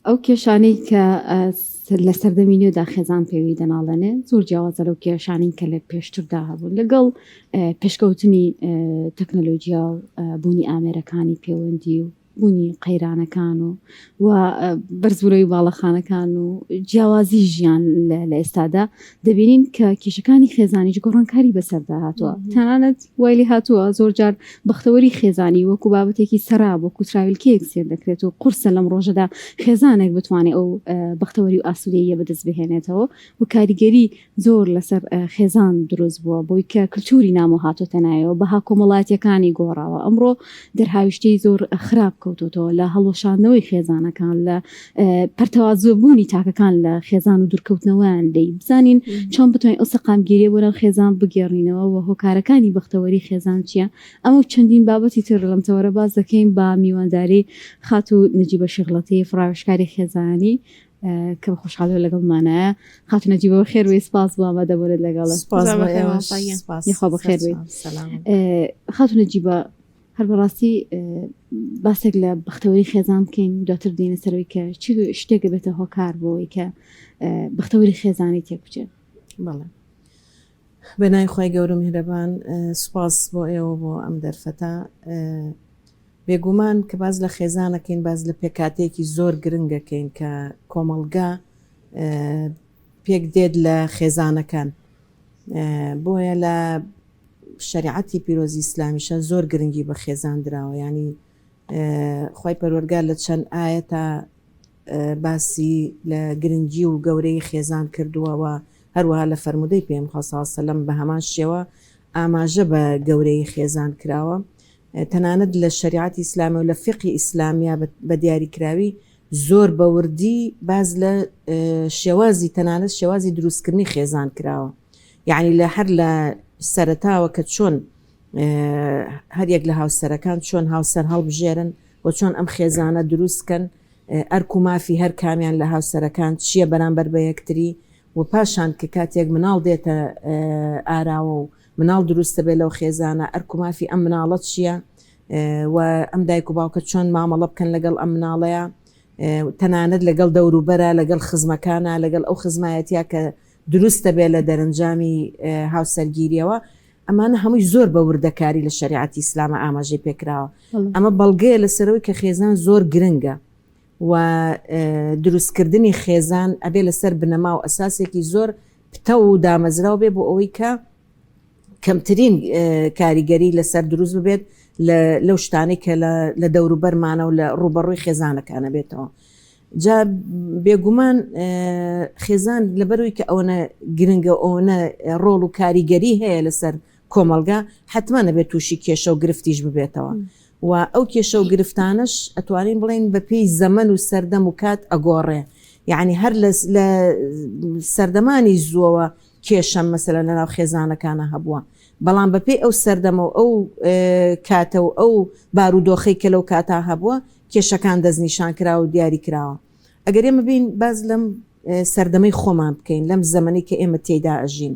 ئەو کێشانەی کە لە سەردەمینێدا خێزان پێوی دەناڵێنێ زۆر جیاوازە لەو کێشانین کە لە پێشتردا هەبوو لەگەڵ پێشکەوتنی تەکنەلۆژیا و بوونی ئامێرەکانی پەیوەندی و بوونی قەیرانەکان و بەرزبوورەوەی باڵەخانەکان و جیاوازی ژیان لە ئێستادا دەبینین کە کێشەکانی خێزانیش گۆڕانکاری بەسەردا هاتووە تەنانەت وایلی هاتووە زۆر جار بەختەوەری خێزانی وەکو بابەتێکی سەراب وەکو تراویلکەیەک سێر دەکرێت و قورسە لەم ڕۆژەدا خێزانێک بتوانێت ئەو بەختەوەری و ئاسوودەیە بەدەست بهێنێتەوە و کاریگەری زۆر لەسەر خێزان دروست بووە بۆی کە کللتوری نام و هاتۆتە نایەوە بەها کۆمەڵاتیەکانی گۆڕاوە ئەمڕۆ دەرهاویشتەی زۆر خراپ کەوتوتەوە لە هەڵۆشاندنەوەی خێزانەکان لە پەرتەوازۆبوونی تاکەکان لە خێزان و دوورکەوتنەوەیان دەی بزانین چۆن بتوانین ئەو سەقامگیریە بۆ خێزان بگێڕینەوە و هۆکارەکانی بەختەوەری خێزان چییە ئەمە چەندین بابەتی تر لەم تەوەرە باز دەکەین با میوانداری خات و نجیبە شغڵەتی فراوشکاری خێزانی کە خۆشحاڵی لەگەڵمانایە خات نەجیبەوە خێروی سپاس بۆ ئامادە بۆرت لەگەڵە خۆ بەخێروی خات نەجیبە هەر بەڕاستی باسێک لە بەختەوەری خێزان بکەین دواتر دێنە سەرەوەی کە چ شتێک بێتە هۆکار بۆەوەی کە بەختەوەری خێزانی تێکوچێت. بەڵێ بەنای خۆی گەورم هێرەبان سوپاس بۆ ئێوە بۆ ئەم دەرفەتە بێگومان کە باز لە خێزانەکەین باز لە پێکاتێکی زۆر گرنگەکەین کە کۆمەڵگا پێک دێت لە خێزانەکان بۆیە لە شریعەتی پیرۆزی ئیسلامیشە زۆر گرنگی بە خێزان دراوە ینی خی پەروەرگار لە چەند ئاەتە باسی لە گرنگی و گەورەی خێزان کردووەوە هەروەها لە فەرمودەی پێم خەسەلەم بە هەمان شێوە ئاماژە بە گەورەی خێزان کراوە تەنانەت لە شریعەتی ئیسلامی و لە فقی ئیسلامیە بە دیاریکراوی زۆر بەوردی باز لە شێوازی تەنانەت شێوازی دروستکردنی خێزان کراوە یعنی لە هەر لە سەرەتاوە کە چۆن هەریەک لە هاوسەرەکان چۆن هاوسەر هەڵبژێرن و چۆن ئەم خێزانە دروستکەن ئەرک و مافی هەر کامیان لە هاوسەرەکان چییە بەرامبەر بە یەکتری و پاشان کە کاتێک مناڵ دێتە ئاراوە و مناڵ دروستە بێ لەو خێزانە ئەرک و مافی ئەم مناڵەت چییە و ئەم دایک و باوکە چۆن مامەڵە بکەن لەگەڵ ئەم مناڵەیە تەنانەت لەگەڵ دەوروبەرە لەگەڵ خزمەکانە لەگەڵ ئەو خزمایەتیا کە دروستە بێ لە دەرەنجامی هاوسەرگیریەوە ئەمانە هەمووی زۆر بە وردەکاری لە شریعەتی ئیسلامە ئاماژەی پێکراوە ئەمە بەڵگەیە لەسەرەوەی کە خێزان زۆر گرنگە و دروستکردنی خێزان ئەبێ لەسەر بنەما و ئەساسێکی زۆر پتە و دامەزراو بێ بۆ ئەوەی کە کەمترین کاریگەری لەسەر دروست ببێت لەو شتانەی کە لە دەوروبەرمانە و لە ڕوبەڕووی خێزانەکانە بێتەوە جا بێگومان خێزان لەبەروی کە ئەوەنە گرنگە ئەوەنە ڕۆڵ و کاریگەری هەیە لەسەر کۆمەلگا حتمما نەبێت تووشی کێشە و گرفتیش ببێتەوە و ئەو کێشە و گرفتانش ئەتوانین بڵێن بە پێی زەمن و سەردەم و کات ئەگۆڕێ یعنی هەر لە سەردەمانی زووەوە کێشەم مەسەلە لەناو خێزانەکانە هەبووە بەڵام بەپێی ئەو سەردەمە و ئەو کاتە و ئەو بارودۆخەی کە لەو کاتا هەبووە کێشەکان دەستنیشان کرا و دیاری کراوە ئەگەر ئێمە بین باز لەم سەردەمەی خۆمان بکەین لەم زەمەنی کە ئێمە تێیدا ئەژین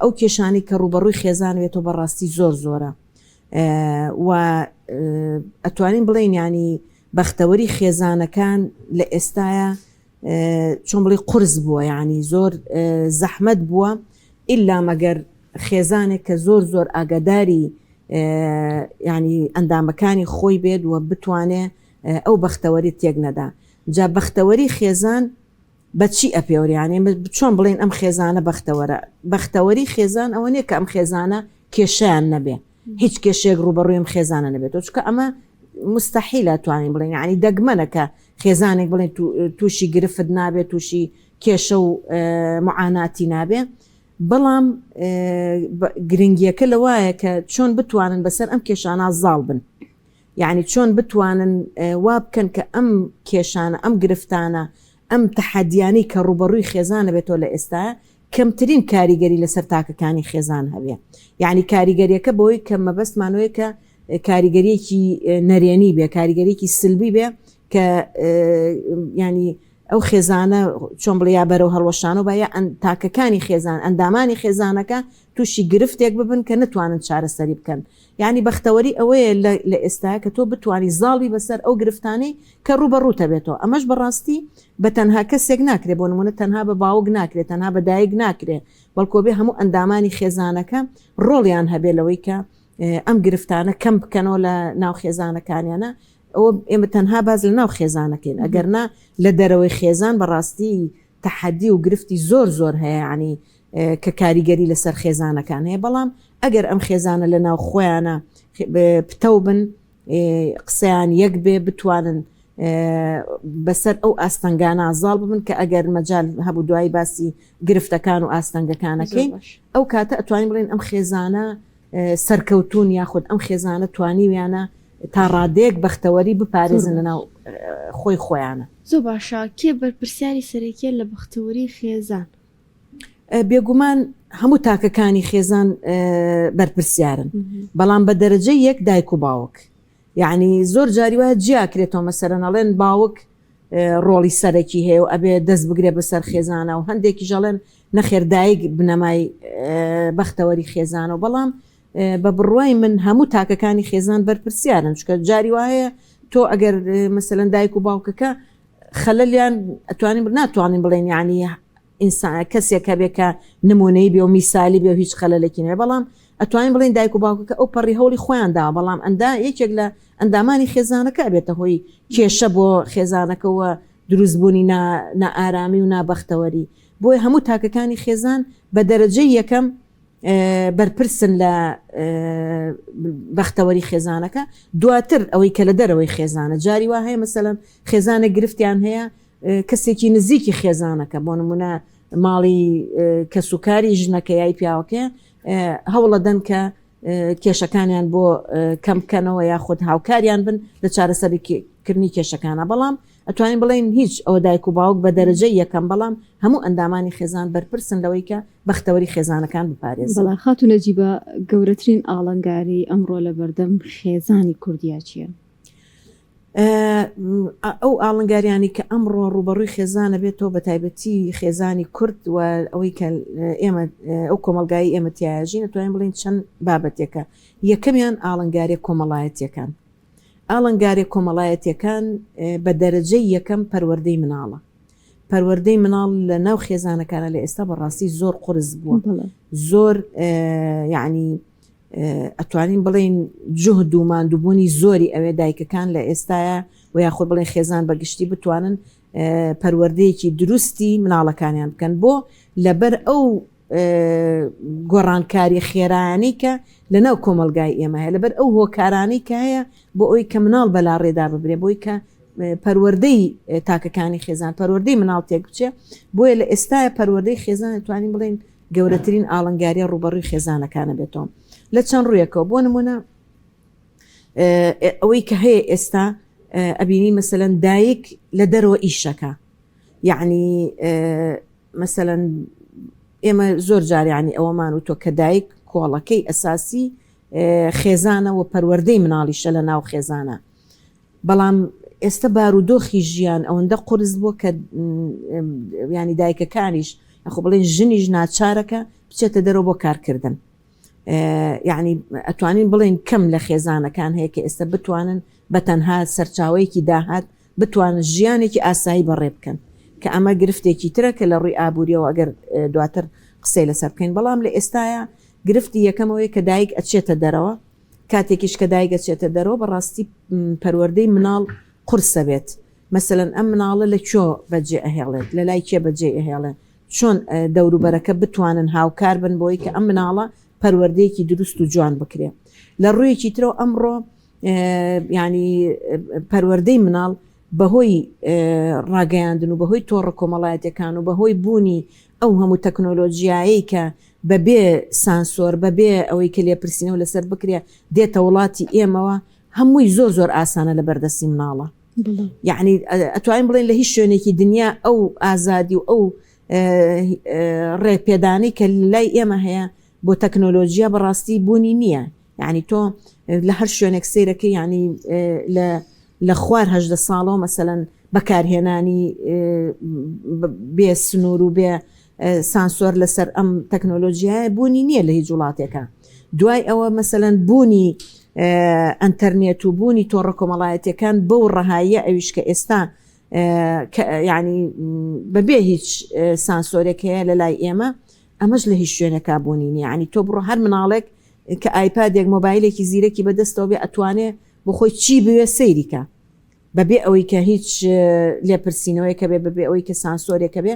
ئەو کێشانی کە ڕوبەڕووی خێزان وێتەوە بەڕاستی زۆر زۆرە و ئەتوانین بڵێن ینی بەختەوەری خێزانەکان لە ئێستاە چۆن بڵێ قورس بووە ینی زۆر زەحمەت بووە ئیلا مەگەر خێزانێک کە زۆر ئاگاداری ینی ئەندامەکانی خۆی بێت و بتوانێ ئەو بەختەوەری تێک نەدا جا بەختەوەری خێزان بەچی ئەپێوریانێ چۆن بڵێن ئەم خێزانە بەختەوەرە بەختەوەری خێزان ئەوە نییە کە ئەم خێزانە کێشیان نەبێ هیچ کێشێک ڕوبەڕوویم خێزانە نەبێت چکە ئەمە مستحیلە توانین بڵێن ینی دەگمەنەکە خێزانێک بڵێن تووشی گرفت نابێت تووشی کێشە و معاناتی نابێ بەڵام گرنگیەکە لەوایە کە چۆن بتوانن بەسەر ئەم کێشانە زاڵ بن یعنی چۆن بتوانن وا بکەن کە ئەم کێشانە ئەم گرفتانە ئەم تەحەدیانی کە ڕوبەڕووی خێزانە بێتەوە لە ئێستا کەمترین کاریگەری لەسەر تاکەکانی خێزان هەبێ یعنی کاریگەریەکە بۆی کە مەبەستمانوەیە کە کاریگەریەکی نەرێنی بێ کاریگەریەکی سلبی بێ کە ینی ئەو خێزانە چۆن بڵیا بەرەو هەڵوەشان و باە تاکەکانی خێزان ئەندامانی خێزانەکە تووشی گرفتێک ببن کە نتوانن چارەسەری بکەن. یعنی بەختەوەری ئەوەیە لە ئێستاە کە تۆ بتانی زاڵی بەسەر ئەو گرفتانی کە ڕوبەڕووتە بێتەوە. ئەمەش بەڕاستی بە تەنها کەسێک ناکرێت، بۆ نمونە تەنها بە باوک ناکرێت، تەنها بە دایک ناکرێت، بەڵکۆ بێ هەموو ئەندامانی خێزانەکە ڕۆڵیان هەبێ لەوەی کە ئەم گرفتانە کەم بکەنەوە لە ناو خێزانەکانیانە. ئەوە ئێمە تەنها باز لە ناو خێزانەکەین، ئەگەرنا لە دەرەوەی خێزان بەڕاستی تەحەدی و گرفتی زۆر هەیە، ینی کە کاریگەری لەسەر خێزانەکان هەیە. بەڵام ئەگەر ئەم خێزانە لە ناو خۆیانە پتە بن، قسەیان یەک بێ، بتوانن بەسەر ئەو ئاستەنگانە ئازاڵ ببن کە ئەگەر مەجال هەبوو دوایی باسی گرفتەکان و ئاستەنگەکانەکەین، ئەو کاتە ئەتوانین بڵێن ئەم خێزانە سەرکەوتون یاخود ئەم خێزانە توانیویانە تا ڕادێک بەختەوەری بپارێزن لە ناو خۆی خۆیانە. زۆر باشە. کێ بەرپرسیاری سەرەکیە لە بەختەوەری خێزان؟ بێگومان هەموو تاکەکانی خێزان بەرپرسیارن، بەڵام بە دەرەجەی یەک دایک و باوک. یعنی زۆر جاری وایە جیاکرێتەوە، مەسەرەن ئەڵێن باوک ڕۆڵی سەرەکی هەیە و ئەبێ دەست بگرێ بەسەر خێزانە، و هەندێکی ژەڵێن نەخێر دایک بنەمای بەختەوەری خێزانە. و بەڵام بە بڕوای من هەموو تاکەکانی خێزان بەرپرسیارن، چکە جاری وایە تۆ ئەگەر مەسەلەن دایک و باوکەکە خەلەلیان ناتوانین بڵێن یعنی ئینسان کەسێک هەبێ کە نمونەی بێ و میسالی بێ و هیچ خەلەلێکی نەبێ، بەڵام ئەتوانین بڵێن دایک و باوکەکە ئەو پەڕی هەوڵی خۆیاندا، بەڵام یەکێک لە ئەندامانی خێزانەکە بێتە هۆی کێشە بۆ خێزانەکەەوە دروستبوونی نائارامی و نابەختەوەری. بۆی هەموو تاکەکانی خێزان بە دەرەجەی یەکەم بەرپرسن لە بەختەوەری خێزانەکە، دواتر ئەوەی کە لە دەرەوەی خێزانە. جاری وا هەیە مەسەلەن خێزانە گرفتیان هەیە کەسێکی نزیکی خێزانەکە، بۆ نمونە ماڵی کەسوکاری ژنەکە یای پیاوەکە هەوڵە دەن کە کێشەکانیان بۆ کەم بکەنەوە یاخود هاوکاریان بن لە چارەسەرکردنی کێشەکانە. بەڵام ئەتوانین بڵێن هیچ ئەوە دایک و باوک بە دەرەجەی یەکەم، بەڵام هەموو ئەندامانی خێزان بەرپرسن لەوەی کە بەختەوەری خێزانەکان بپارێزن. بەڵا خاتو نەجیبە، گەورەترین ئاڵنگاری ئەمڕۆ لە بەردەم خێزانی کوردیا چییە؟ ئەو ئاڵنگاریانی کە ئەمڕۆ ڕوبەڕووی خێزانە بێتەوە، بە تایبەتی خێزانی کورد و ئەوەی کە ئێمە ئەو کۆمەلگایی ئێمە تیاژین، دەتوانین بڵین چەند بابەتێکە. یەکەمیان ئاڵنگاری کۆمەڵایەتیەکان. ئاڵنگاری کۆمەڵایەتیەکان بە دەرەجەی یەکەم پەروەردەی مناڵە. پەروەردەی مناڵ لە ناو خێزانەکانە لە ئێستا بەڕاستی زۆر قورس بووە، زۆر یعنی ئەتوانین بڵێن جوهد و ماندووبوونی زۆری ئەوێ دایکەکان لە ئێستاە و یاخود بڵێن خێزان بەگشتی بتوانن پەروەردەیەکی دروستی مناڵەکانیان بکەن، بۆ لەبەر ئەو گۆڕانکاری خێرانی کە لە ناو کۆمەلگای ئێمە هەیە، لەبەر ئەو هۆکارانی کە هەیە بۆ ئەوی کە مناڵ بەلا ڕێدا ببرێ، بۆی کە پەروەردەی تاکەکانی خێزان پەروەردەی مناڵ تێک بچێ. بۆیە لە ئێستاە پەروەردەی خێزان توانین بڵێن گەورەترین ئاڵنگاریە ڕوبەڕووی خێزانەکانە بێتەوە لە چەند ڕوویەکەوە. بۆ نمونە ئەوەی کە هەیە ئێستا ئەبینی مەسەلەن دایک لە دەرەوە ئیشەکە، یعنی مەسەلەن ئێمە زۆر جاریانی ئەوەمان و تۆ کە دایک کۆڵەکەی ئەساسی خێزانە و پەروەردەی مناڵیشە لە ناو خێزانە. بەڵام ئێستا بارودۆخی ژیان ئەوەندە قورس بووە کە ینی دایکەکانیش ئەخۆ بڵێن ژنیش ناچارەکە بچێتە دەرەوە بۆ کارکردن. یعنی ئەتوانین بڵێن کەم لە خێزانەکان هەیە کە ئێستا بتوانن بە تەنها سەرچاوەیەکی داهات بتوانن ژیانێکی ئاسایی بەڕێ بکەن، کە ئەمە گرفتێکی ترە کە لە ڕووی ئابوووریەوە ئەگەر دواتر قسەی لەسەر بکەین. بەڵام لە ئێستاە گرفتی یەکەمەوەی کە دایک ئەچێتە دەرەوە، کاتێکیش کە دایک ئەچێتە دەرەوە بەڕاستی پەروەردەی مناڵ قورسە بێت. مەسەلەن ئەم مناڵە لە کۆ بەجێ ئەهێڵێت، لە لای کێ بەجێ ئەهێڵێت، چۆن دەوروبەرەکە بتوانن هاوکار بن بۆی کە ئەم مناڵە پەروەردەیەکی دروست و جوان بکرێ. لە ڕوویەکی ترەوە ئەمڕۆ ینی پەروەردەی مناڵ بەهۆی ڕاگەیاندن و بەهۆی تۆڕە کۆمەڵایەتەکان و بەهۆی بوونی ئەو هەموو تەکنۆلۆژیایی کە بەبێ سانسۆر بەبێ ئەوەی کە لێپرسینەوە لەسەر بکرێ دێتە وڵاتی ئێمەوە، هەمووی زۆر ئاسانە لە بەردەستی مناڵە. یعنی ئەتوانین بڵێن لە هیچ شوێنێکی دنیا ئەو ئازادی و ئەو ڕێپێدانی کە لای ئێمە هەیە بۆ تەکنۆلۆژیا بەڕاستی بوونی نییە. یعنی تۆ لە هەر شوێنێک سیرەکە ینی لە خوار هەژدە ساڵەوە مەسەلەن بەکارهێنانی بێ سنوور و بێ سانسۆر لەسەر ئەم تەکنۆلۆژیایە بوونی نییە لە هیچ وڵاتێکە. دوای ئەوە مەسەلەن بوونی ئەنتەرنێت و بوونی تۆڕە کۆمەڵایەتەکان بەو ڕەهاییە ئەویش کە ئێستا ینی بەبێ هیچ سانسۆرێک هەیە لە لای ئێمە ئەمەش لە هیچ شوێنەکە بوونی نیە. ینی تۆ بڕۆ هەر مناڵێک کە ئایپادێک مۆبایلێکی زیرەکی بەدەستەوە بێ ئەتوانێت بۆ خۆی چی بوێ سەیریکە بەبێ ئەوەی کە هیچ لێپرسینەوەیکە بێ بەبێ ئەوەی کە سانسۆرێکە بێ.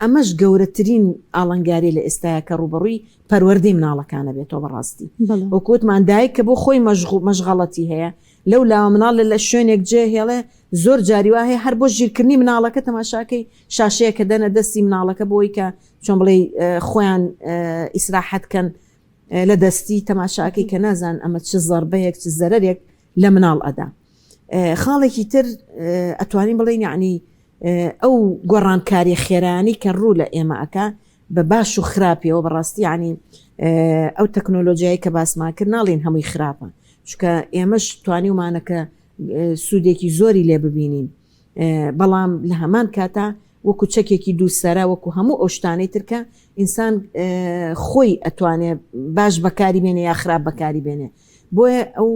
ئەمەش گەورەترین ئاڵنگاری لە ئێستاە کە ڕوبەڕووی پەروەردەی مناڵەکانە بێتەوە بەڕاستی. وەکوتمان دایک کە بۆ خۆی مەشغەڵەتی هەیە لەو لاوە مناڵ لە شوێنێک جێ هێڵێ زۆر جاریوا هەیە هەر بۆ ژیرکردنی مناڵەکە تەماشاکەی شاشەیە کە دەنە دەستی مناڵەکە بۆی کە چۆن بڵێ خۆیان ئیسراحەتکەن لە دەستی تەماشاکەی کە نازان ئەمە چ زەربەیەک چ زەرەرێک لە مناڵ ئەدا. خاڵێکی تر ئەتوانین بڵێن یعنی ئەو گۆڕانکاری خێرانی کە ڕوو لە ئێمەکە بە باش و خراپیەوە بەڕاستی ینی ئەو تەکنۆلۆژیایی کە باسمان کرد ناڵێن هەمووی خراپە چکە ئێمەش توانی ومانەکە سوودێکی زۆری لێ ببینین بەڵام لە هەمان کاتا وەکو چەکێکی دووسەرە وەکو هەموو ئەو شتانەی ترکە ئینسان خۆی ئەتوانێت باش بەکاری بێنێ یا خراپ بەکاری بێنێ. بۆیە ئەو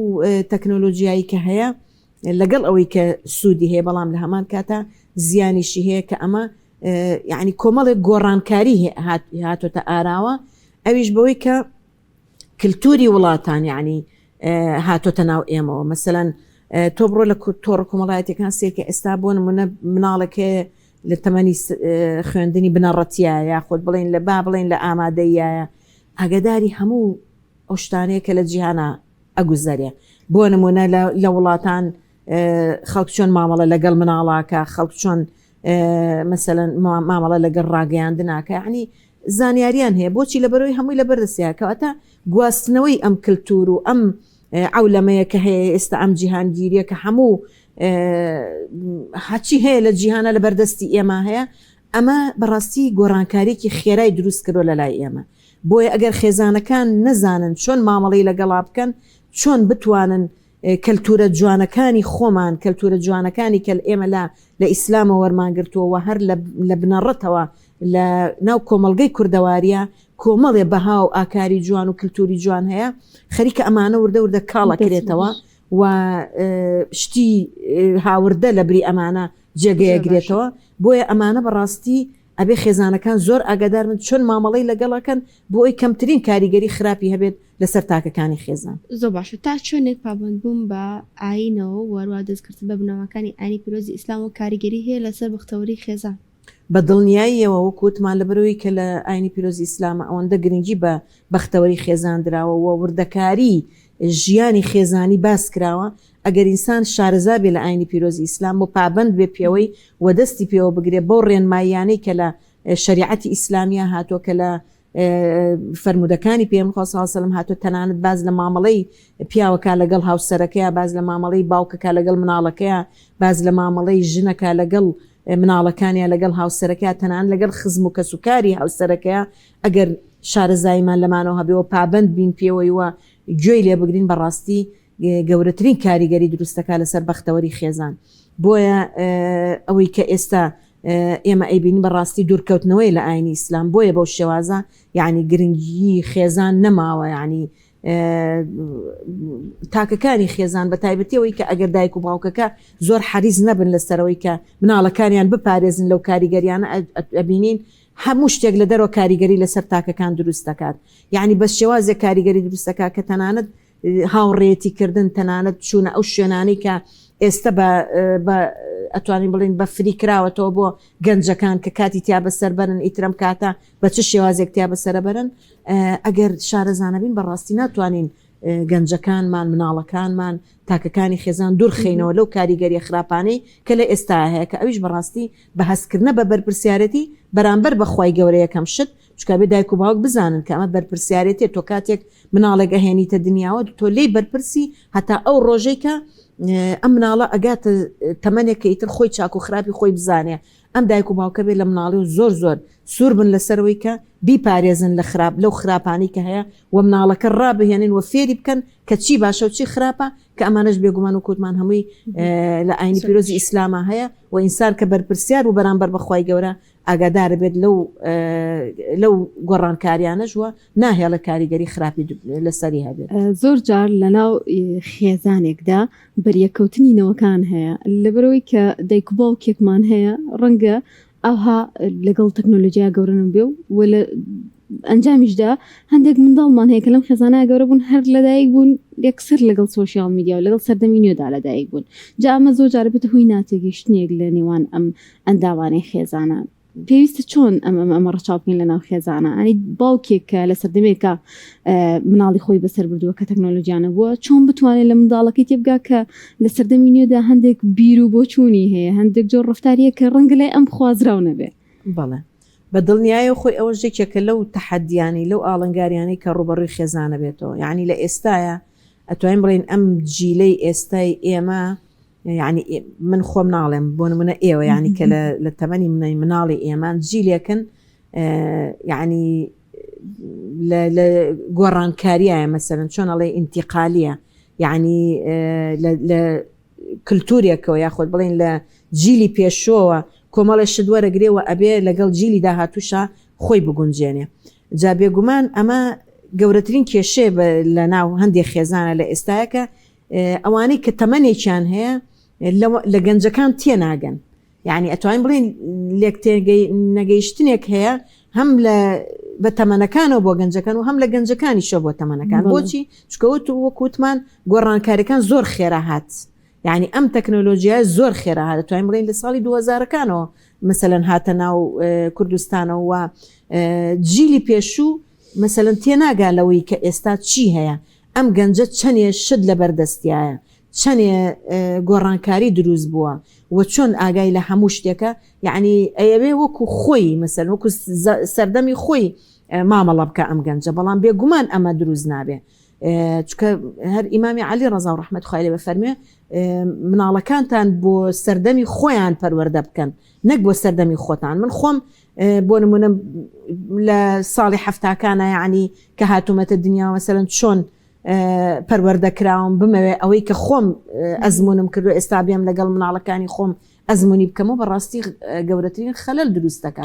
تەکنۆلۆژیایی کە هەیە لەگەڵ ئەوەی کە سوودی هەیە بەڵام لە هەمان کاتا زیانیشی هەیە کە ئەمە یعنی کۆمەڵێک گۆڕانکاری هاتۆتە ئاراوە ئەویش بەوەی کە کللتوری وڵاتان یعنی هاتۆتە ناو ئێمەوە. مەسەلەن تۆ بڕۆ لە تۆڕە کۆمەڵایەتەکان سێکە ئێستا بۆ نمونە مناڵێکێ لە تەمەنی خوێندنی بنەڕەتیایە یاخۆت بڵێن لە با بڵێن لە ئامادەیایە ئاگداری هەموو ئەو شتانەیە کە لە جیهانە ئەگوزەرێ. بۆ نمونە لە وڵاتان خەڵک چۆن مامەڵە لەگەڵ مناڵاکە خەڵک چۆن مەسەلەن مامەڵە لەگەڵ ڕاگەیاندناکە ینی زانیاریان هەیە بۆچی لە بەرەوەی هەمووی لە بەردەستیاکەواتە گواستنەوەی ئەم کللتور و ئەم عولەمەیە کە هەیە ئێستا ئەم جیهانگیریە کە هەموو هەچی هەیە لە جیهانە لە بەردەستی ئێمە هەیە ئەمە بەڕاستی گۆڕانکارێکی خێرای دروست کردو لە لای ئێمە. بۆیە ئەگەر خێزانەکان نەزانن چۆن مامەڵەی لەگەڵا بکەن چۆن بتوانن کەلتورە جوانەکانی خۆمان کەلتورە جوانەکانی کە ئێمە لە ئیسلامە وەرمانگرتووە هەر لە بنەڕەتەوە لە ناو کۆمەڵگەی کوردەواریە کۆمەڵێ بەها و ئاکاری جوان و کللتوری جوان هەیە خەریکە ئەمانە وردە کاڵەکرێتەوە و شتی هاوردە لە بری ئەمانە جێگەیەگرێتەوە. بۆیە ئەمانە بەڕاستی ئەبێ خێزانەکان زۆر ئاگادار من چۆن مامەڵەی لەگەڵەکەن بۆ ئەوی کەمترین کاریگەری خراپی هەبێت لەسەر تاکەکانی خێزان. زۆر باشە تا چۆنێک پابند بووم بە ئاینەوە وەروە دەستکردن بە بنەماکانی ئاینی پیرۆزی ئیسلام و کاریگەری هەیە لەسەر بەختەوەری خێزان. بە دڵنیاییەوە وەکوتمان لە بەرەوەی کە لە ئاینی پیرۆزی ئیسلامە ئەوەندە گرنگی بە بەختەوەری خێزان دراوە و وردەکاری ژیانی خێزانی باس کراوە. ئەگەر ئینسان شارەزا بێ لە ئاینی پیرۆزی ئیسلام و پابند بێ پێوەی و دەستی پێوە بگرێ بۆ ڕێنماییانەی کە لە شریعەتی ئیسلامیە هاتۆ کە لە فرمودەکانی پێغەمبەر صلی الله علیه و سلم هاتۆ تەنانەت باز لە مامەڵەی پیاوەکە لەگەڵ هاوسەرەکەیە باز لە مامەڵەی باوکەکە لەگەڵ مناڵەکەیە باز لە مامەڵەی ژنەکە لەگەڵ مناڵەکانیان لەگەڵ هاوسەرەکە تەنان لەگەڵ خزم و کەسوکاری هاوسەرەکەیە ئەگەر شارەزاییمان لەمانەوە هەبێەوە پابند بین پێوەی وە گوێی لێ بگرین بەڕاستی گەورەترین کاریگەری دروستەکە لەسەر بەختەوەری خێزان. بۆیە ئەوەی کە ئێستا ئێمە ئەیبین بەڕاستی دوورکەوتنەوەی لە ئاینی ئیسلام بۆیە بەو شێوازە یعنی گرنگی خێزان نەماوە ینی تاکەکانی خێزان بە تایبەتیەوەی کە ئەگەر دایک و باوکەکە زۆر حەریز نەبن لەسەرەوەی کە مناڵەکانیان بپارێزن لەو کاریگەریانە ئەبینین هەموو شتێک لە دەرەوە کاریگەری لەسەر تاکەکان دروست دەکات. یعنی بە شێوازێک کاریگەری دروست دەکات کە تەنانەت هاوڕێتی کردن تەنانەت چوونە ئەو شوێنانەی کە ئێستا بە ئەتوانین بڵین بە فری کراوەتەوە بۆ گەنجەکان کە کاتی تیا بەسەر بەرن ئیترم کاتە بە چ شێوازێک تیا بەسەرە بەرن. ئەگەر شارەزانەبین بەڕاستی ناتوانین گەنجەکانمان مناڵەکانمان تاکەکانی خێزان دوورخینەوە لەو کاریگەری خراپانەی کە لە ئێستا هەیە کە ئەویش بەڕاستی بە هەستکردنە بە بەرپرسیارەتی بەرامبەر بەخوای گەورە یەکەم شت چکە بێ دایک و باوک بزانن کە ئەمە بەرپرسیارەتێ تۆ کاتێک مناڵێک ئەهێنیتە دنیاوە تۆ لێی بەرپرسی هەتا ئەو ڕۆژەی کە ئەم مناڵە ئەگاتە تەمەنێک کە ئیتر خۆی چاک و خراپی خۆی بزانێ ئەم دایک و باوکە بێ لە مناڵی و زۆر سوور بن لەسەرەوەی کە بیپارێزن لە خراپ لەو خراپانی کە هەیە و مناڵەکە ڕابهێنن و فێری بکەن کە چی باشە و چی خراپە کە ئەمانەش بێگومان و کووتمان هەمووی لە ئاینی پیرۆزی ئیسلامە هەیە و ئینسان کە بەرپرسیار و بەرامبەر بەخوای گەورە ئاگادارە بێت لەو گۆڕانکاریانەش وە ناهێڵە کاریگەری خراپی لەسەری هەبێت. زۆر جار لەناو خێزانێکدا بەریەکەوتنینەوەکان هەیە لەبەرەوەی کە دایک و باوکێکمان هەیە ڕەنگە ئەوها لەگەڵ تەکنۆلۆژیا گەورەنم بێ و لە ئەنجامیشدا هەندێک منداڵمان هەیە کە لەم خێزانە گەورە بوون هەر لەدایک بوون یەکسەر لەگەڵ سۆشیال میدیا و لەگەڵ سەردەمی نوێدا لەدایک بوون جا ئەمە زۆر جارە بێتە هۆی ناتێگەیشتنێک لە نێوان ئەم ئەنداوانەی خێزانە. پێویستە چۆن ئەمە ڕەچاوبکەین لە ناو خێزانە ئەنی باوکێک کە لە سەردەمێکە مناڵی خۆی بەسەر بردووە کە تەکنۆلۆژیانە بووە چۆن بتوانێت لە منداڵەکەی تێبگا کە لە سەردەمی نوێدا هەندێک بیر و بۆچوونی هەیە هەندێک جۆر ڕفتاریە کە ڕەنگە لای ئەم خوازراو نەبێ. بەڵێ بە دڵنیایە خۆی ئەوە ژێکێکە لەو تەحەدیانی لەو ئاڵنگاریانەی کە ڕوبەڕووی خێزانە بێتەوە یعنی لە ئێستاە ئەتوانین بڵێن ئەم جیلەی ئێستای ئێمە یعنی من خۆم ناڵێم بۆ نمونە ئێوە ینی کە لە تەمەنی مناڵی ئێمان جیلێکن یعنی لە گۆڕانکاریایە مەسەرن چۆن ئەڵێ ئینتیقالیە یعنی لە کللتورێکەوە یاخۆت بڵێن لە جیلی پێشۆوە کۆمەڵە شدوەرەگرێەوە ئەبێ لەگەڵ جیلی داهاتووشە خۆی بگونجێنێ جا بێگومان ئەمە گەورەترین کێشێ لە ناو هەندێک خێزانە لە ئێستایەکە ئەوانەی کە تەمەنێکیان هەیە لە گەنجەکان تێناگەن یعنی ئەتوانین بڵێن لێک نەگەیشتنێک هەیە هەم بە تەمەنەکانەوە بۆ گەنجەکان و هەم لە گەنجەکانی شۆ بۆ تەمەنەکان بۆچی چکەوت وەکوتمان گۆڕانکاریەکان زۆر خێرا هات یعنی ئەم تەکنۆلۆژیای زۆر خێرا هات دەتوانین بڵێن لە ساڵی 2000ەکانەوە مەسەلەن هاتە ناو کوردستانەوە و جیلی پێشوو مەسەلەن تێناگالەوەی کە ئێستا چی هەیە ئەم گەنجە چەندێ شت لە بەردەستیایە چەندێ گۆڕانکاری دروست بووە و چۆن ئاگای لە هەموو شتێکە یعنی ئەیەوێ وەکو خۆی مەسەلەن وەکو سەردەمی خۆی مامەڵە بکە ئەم گەنجە بەڵام بێگومان ئەمە دروست نابێ چکە هەر ئیمامی عەلی ڕەزا و ڕەحمەت خوای لێ بفەرمێ مناڵەکانتان بۆ سەردەمی خۆیان پەروەردە بکەن نەک بۆ سەردەمی خۆتان من خۆم بۆ نمونە لە ساڵی هەفتاکانە یعنی کە هاتوومەتە دنیا مەسەلەن چۆن پەروەردەکراوم بمەوێ ئەوەی کە خۆم ئەزمونم کردو ئێستا بێم لەگەڵ مناڵەکانی خۆم ئەزمونی بکەمەوە بەڕاستی گەورەترین خەلەل دروستەکە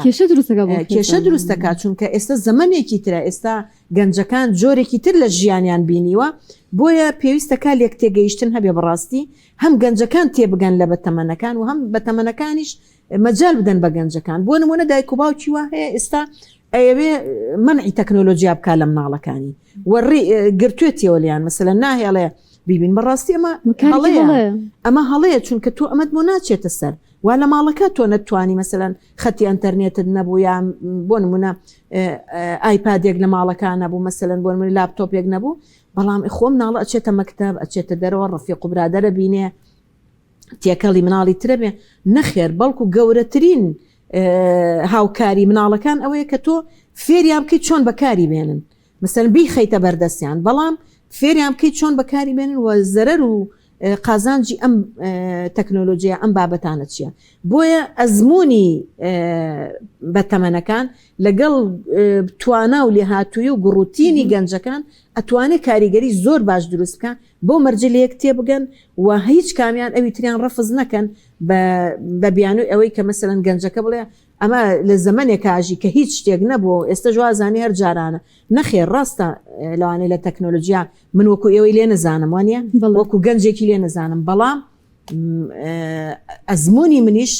کێشە دروستەکە چونکە ئێستا زەمانێکی ترە ئێستا گەنجەکان جۆرێکی تر لە ژیانیان بینیوە بۆیە پێویستەکە لێک تێگەیشتن هەبێ بەڕاستی هەم گەنجەکان تێبگەن لە بەتەمەنەکان و هەم بەتەمەنەکانیش مەجال بدەن بە گەنجەکان بۆ نمونە دایک و باوکی وا هەیە ئێستا ئەوێ منعی تەکنۆلۆژیا بکە لە مناڵەکانی وەڕێ گرتوێتیەوە لیان مەسەلەن ناهێڵێ بیبین بەڕاستی ئەمە هەڵەیە چونکە تۆ ئەمەد بۆ ناچێتە سەر وا لە ماڵەکە تۆ نەتوانی مەسەلەن خەتی ئەنتەرنێتت نەبوو یان بۆ نمونە ئایپادێک لە ماڵەکان نەبوو مەسەلەن بۆ نمونە لاپتۆپێک نەبوو بەڵام خۆ مناڵە ئەچێتە مەکتەب ئەچێتە دەرەوە ڕەفیق و برادەرە بینێ تێکەڵی مناڵی ترە بێ نەخێر بەڵکو گەورەترین هاوکاری مناڵەکان ئەوەیە کە تۆ فێریان بکەیت چۆن بەکاری بێنن مەسەلەن بیخەیتە بەردەستیان بەڵام فێریان بکەیت چۆن بەکاری بێنن و زەرەر و قازانجی ئەم تەکنۆلۆژیا ئەم بابەتانە چییە بۆیە ئەزمموی بەتەمەنەکان لەگەڵ توانە و لێهاتووی و گوڕوتینی گەنجەکان ئەتوانێت کاریگەری زۆر باش دروست بکە بۆ مەرجلەیەک تێبگەن و هیچ کامیان ئەوی تریان ڕەفز نەکەن بە بیانوی ئەوەی کە مەسەلەن گەنجەکە بڵێ ئەمە لە زەمانێک کاژی کە هیچ شتێک نەبوو ئێستا جوازانی هەر جارانە نەخێر ڕاستە لەوانێ لە تەکنۆلۆژیا من وەکو ئێوەی لێ نەزانم وانە وەکو گەنجێکی لێ نەزانم بەڵام ئەزمموی منیش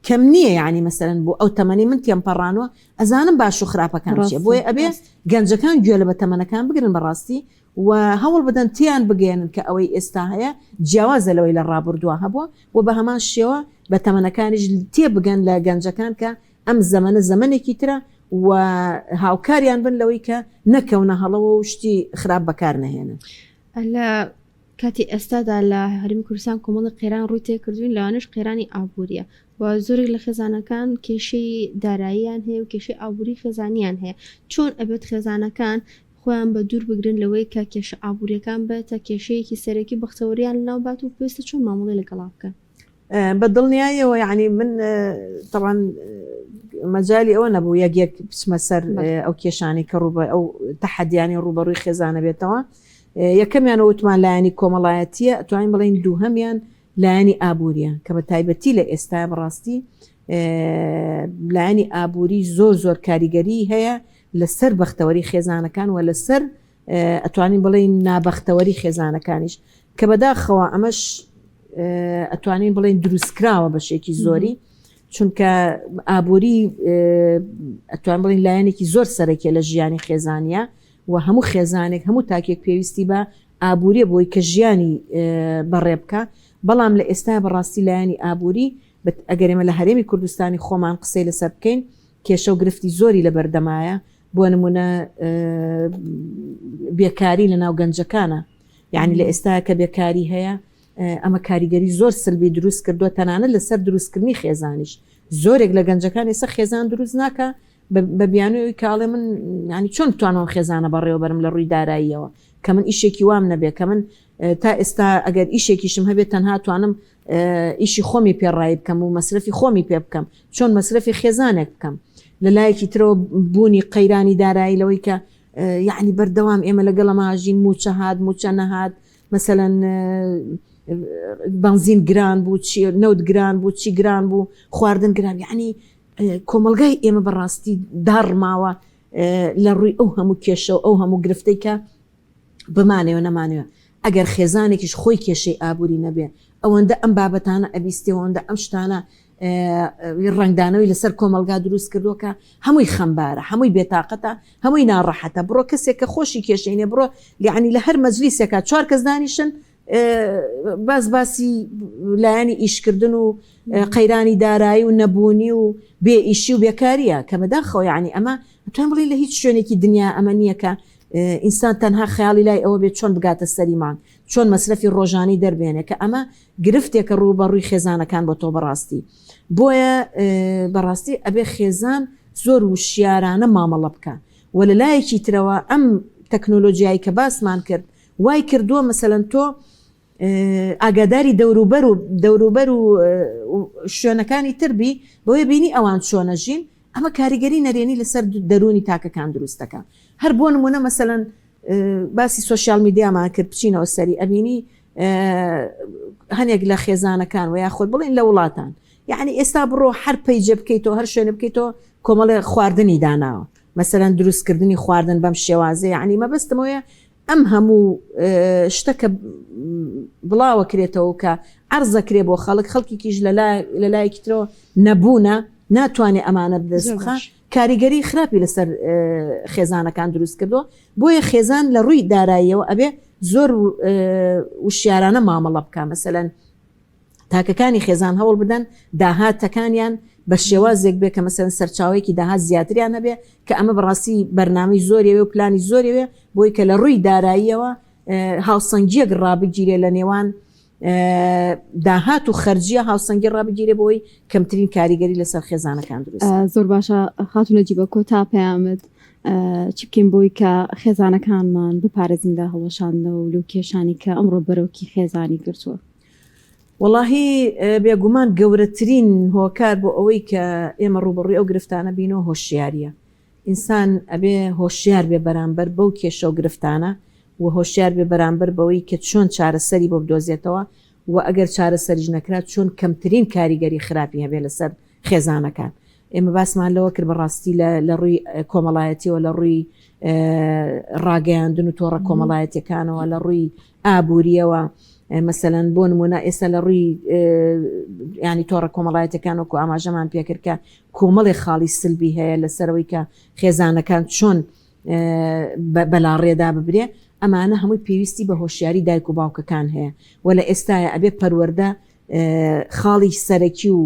کەم نییە یعنی مەسەلەن بۆ ئەو تەمەنی من تێم پەڕانەوە ئەزانم باش و خراپەکان چێ بۆیە ئەبێ گەنجەکان گوێ لە بە تەمەنەکان بگرن بەڕاستی و هەوڵ بدەن تیان بگەێنن کە ئەوەی ئێستا هەیە جیاوازە لەوەی لە ڕابردووە هەبووە و بە هەمان شێوە بە تەمەنەکانیش تێ بگەن لە گەنجەکان کە ئەم زەمانە زەمانێکی ترە و هاوکاریان بن لەوەی کە نەکەونە هەڵەوە و شتی خراپ بەکار نەهێنن. لە کاتی ئێستادا لە هەرمی کوردستان کۆمەڵی قێران ڕووی تێکردوین لەوانش قێرانی ئابوووریە و زۆرێک لە خێزانەکان کێشەی داراییان هەیە و کێشەی ئابووری خێزانیان هەیە چۆن ئەبێت خێزانەکان خۆیان بە دوور بگرن لەوەی کە کێشە ئابوووریەکان بێتە کێشەیەکی سەرەکی بەختەوەریان لەناو بات و پێویستە چۆن مامەڵەی لەگەڵا بکەن. بەدڵنیایەوە یعنی من طبعا مەجای ئەوە نەبوو یەک بچمە سەر ئەو کێشانی کە ڕوبە ئەو تەحەدیانی ڕوبەڕووی خێزانە بێتەوە. یەکەمیان وتمان لایەنی کۆمەڵایەتیە، توانین بڵین دووهەمیان لایەنی ئابووریە کە بە تایبەتی لە ئێستا بەڕاستی لایەنی ئابووری زۆر کاریگەری هەیە لەسەر بەختەوەری خێزانەکان و لەسەر ئەتوانین بڵین نابەختەوەری خێزانەکانیش کە بەداخەوە ئەمەش ئەتوانین بڵین دروستکراوە بەشێکی زۆری، چونکە ئابووری ئەتوان بڵین لایەنێکی زۆر سەرەکیە لە ژیانی خێزانە و هەموو خێزانێک هەموو تاکێک پێویستی بە ئابووریە بۆی کە ژیانی بەڕێ بکە. بەڵام لە ئێستا بەڕاستی لایەنی ئابووری ئەگەر ئێمە لە هەرێمی کوردستانی خۆمان قسەی لەسەر بکەین کێشە و گرفتی زۆری لە بەردەمایە. بۆ نمونە بێکاری لە ناو گەنجەکانە، یعنی لە ئێستا کە بێکاری هەیە ئەمە کاریگەری زۆر سلبی دروست کردووە، تەنانەت لەسەر دروستکردنی خێزانیش. زۆرێک لە گەنجەکان ئێستا خێزان دروست ناکە بە بیانەوەی کاڵێ من ینی چۆن توانەوە خێزانە بەڕێوە بەرم لە ڕووی داراییەوە کە من ئیشێکی وام نەبێ، کە من تا ئێستا ئەگەر ئیشێکیشم هەبێت تەنها توانم ئیشی خۆمی پێڕای بکەم و مەسرفی خۆمی پێ بکەم، چۆن مەسرفی خێزانێک بکەم. لە لایەکی ترەوە بوونی قەیرانی دارایی لەوەی کە یعنی بەردەوام ئێمە لەگەڵ ئەماژین موچە هات موچە نەهات، مەسەلەن بنزین گران بوو، نەوت گران بوو، چی گران بوو، خواردن گران، یعنی کۆمەلگای ئێمە بەڕاستی داڕماوە لە ڕووی ئەو هەموو کێشە و ئەو هەموو گرفتەی کە بمانەوە نەمانەوە. ئەگەر خێزانێکیش خۆی کێشەی ئابووری نەبێ ئەوەندە ئەم بابەتانە ئەبیستەوەندە ئەم شتانە ڕنگدانەوەی لەسەر کۆمەلگا دروست کردووە کە هەمووی خەمبارە، هەمووی بێتاقەتە، هەمووی ناڕەحەتە. بڕۆ کەسێک کە خۆشی کێشەینێ بڕۆ یعنی لە هەر مەجلیسێکە 4 کەس دانیشن باسی لایەنی ئیشکردن و قەیرانی دارایی و نەبوونی و بێ ئیشی و بێکاریە کە بەداخەوە یعنی ئەمە توان بڵێ لە هیچ شوێنێکی دنیا ئەمە نییە کە ئینسان تەنها خەیاڵی لای ئەوە بێت چۆن بگاتە سەریمان، چۆن مەسرفی ڕۆژانی دەربێنێ کە ئەمە گرفتێکە ڕوو بە ڕووی خێزانەکان بۆ تۆ بەڕاستی. بۆیە بەڕاستی ئەبێ خێزان زۆر وشیارانە مامەڵە بکە و لە لایەکی ترەوە ئەم تەکنۆلۆژیایی کە باسمان کرد وای کردووە مەسەلەن تۆ ئاگاداری دەوروبەر و شوێنەکانی تربی بۆیە بینی ئەوان چۆنەژین، ئەمە کاریگەری نەرێنی لەسەر دەرونی تاکەکان دروستەکە. هەر بۆ نمونە مەسەلەن باسی سوۆشیال میدیامان کرد بچینەوە سەری ئەبینی هەنێک لە خێزانەکان و یاخۆت بڵین لە وڵاتان یعنی ئێستا بڕۆ هەر پەیجە بکەیتەوە هەر شوێنە بکەیتەوە کۆمەڵی خواردنی داناوە، مەسەلەن دروستکردنی خواردن بەم شێوازە، یعنی مەبەستمەوەیە ئەم هەموو شتەکە بڵاوە کرێتەوە کە عەرزەکرێ بۆ خەڵکیش لە لایەکی ترەوە نەبوونە ناتوانێت ئەمانە بدەست بخە، کاریگەری خراپی لەسەر خێزانەکان دروست کردووە. بۆیە خێزان لە ڕووی داراییەوە ئەبێ زۆر وشیارانە مامەڵە بکە، مەسەلەن تاکەکانی خێزان هەوڵ بدەن داهاتەکانیان بە شێوازێک بێ کە مەسەلەن سەرچاوەیەکی داهات زیاتریان هەبێ کە ئەمە بەڕاستی بەرنامەی زۆریەوێ و پلانی زۆریەوێ بۆی کە لە ڕووی داراییەوە هاوسەنگیەک ڕابگیرێ لە نێوان داهات و خەرجیە هاوسەنگی ڕابگیرێ بۆی کەمترین کاریگەری لەسەر خێزانەکان دروست. زۆر باشە خاتونە جیبە کۆتا پەیامت چی بکەین بۆی کە خێزانەکانمان بپارێزین لە هەڵەشاندنەوە و لەو کێشانی کە ئەمڕۆ بەرەوکی خێزانی گرتووە؟ واللهی بێگومان گەورەترین هۆکار بۆ ئەوەی کە ئێمە ڕوبەڕووی ئەو گرفتانە بینەوە هۆشیاریە. ئینسان ئەبێ هۆشیار بێ بەرامبەر بەو کێشە و گرفتانە و هۆشیار بێ بەرامبەر بەوەی کە چۆن چارەسەری بۆ بدۆزێتەوە و ئەگەر چارەسەریش نەکرات چۆن کەمترین کاریگەری خراپی هەبێ لەسەر خێزانەکان. ئێمە باسمان لەوە کرد بەڕاستی لە ڕووی کۆمەڵایەتیەوە لە ڕووی ڕاگەیاندن و تۆڕە کۆمەڵایەتیەکانەوە لە ڕووی ئابووریەوە مەسەلەن بۆ نمونە ئێستا لە ڕووی ینی تۆڕە کۆمەڵایەتەکانەوە ئاماژەمان پێکرد کە کۆمەڵی خاڵی سلبی هەیە لەسەرەوەی کە خێزانەکان چۆن بەلاڕێدا ببرێ. ئەمانە هەمووی پێویستی بە هۆشیاری دایک و باوکەکان هەیە و لە ئێستاە ئەبێ پەروەردە خاڵی سەرەکی و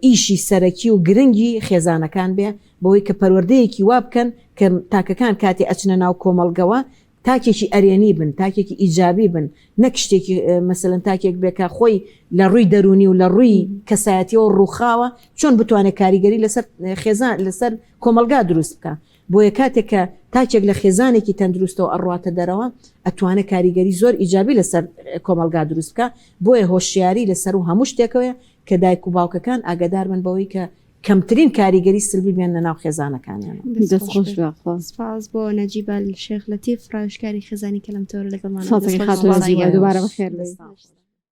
ئیشی سەرەکی و گرنگی خێزانەکان بێ بەوەی کە پەروەردەیەکی وا بکەن کە تاکەکان کاتی ئەچنە ناو کۆمەڵگەوە تاکێکی ئەرێنی بن، تاکێکی ئیجابی بن، نەک شتێکی مەسەلەن تاکێک بێکە خۆی لە ڕووی دەرونی و لە ڕووی کەسایەتیەوە ڕووخاوە چۆن بتوانێت کاریگەری لەسەر خێزان لەسەر کۆمەلگا دروست بکە. بۆیە کاتێک کە تاچێک لە خێزانێکی تەندروستەوە ئەڕاتە دەرەوە ئەتوانێت کاریگەری زۆر ئیجابی لەسەر کۆمەلگا دروست بکە بۆیە هۆشیاری لەسەر و هەموو شتێکەوەیە کە دایک و باوکەکان ئاگادار بن بەوەی کە کەمترین کاریگەری سلبی بێن لە ناو خێزانەکانیان. دەستخۆش بخوا سپاس بۆ نەجیبە شێخ لەتیف ڕایشکاری خێزانی کە لەم تۆرە لەگەڵمان دووبارە بەخێر بێت.